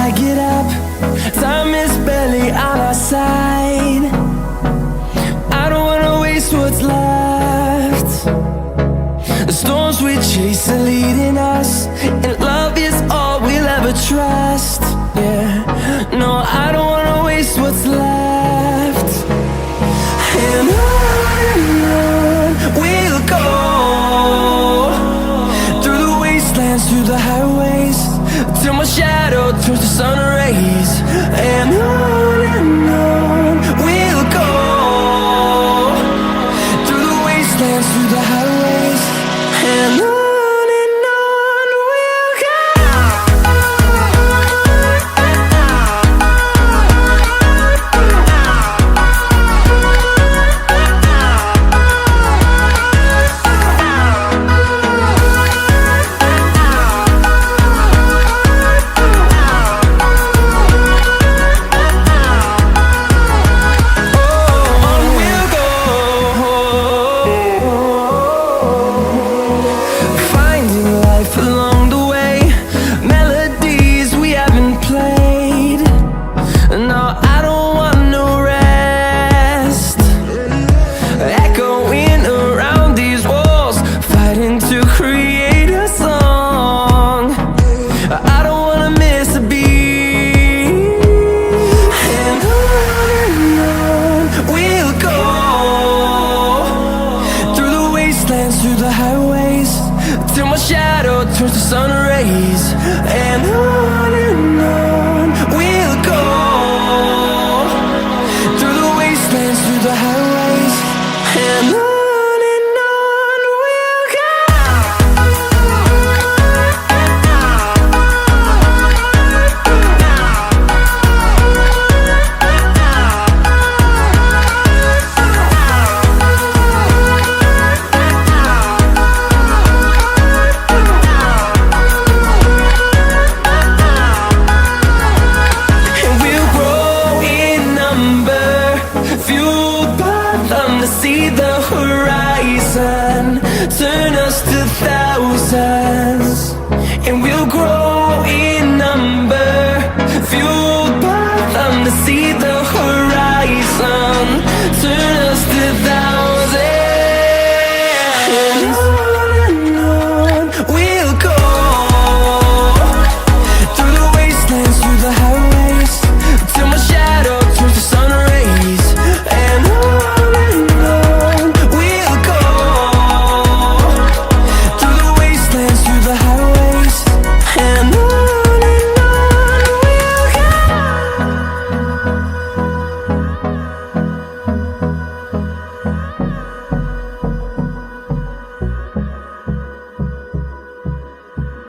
I get up, time is barely on our side. I don't wanna waste what's left. The storms we chase are leading us, and love is all we'll ever trust. Yeah, no, I don't wanna waste what's left. And on we'll go, through the wastelands, through the highways, till my shadow turns to sun rays. And on we'll go, through the wastelands, through the highways, and on we'll go. Through the highways, till my shadow turns to sun rays. And on we'll go, through the wastelands, through the highways, and on. To see the horizon turn us to thousands, and we'll grow in number, fueled by them to see the horizon.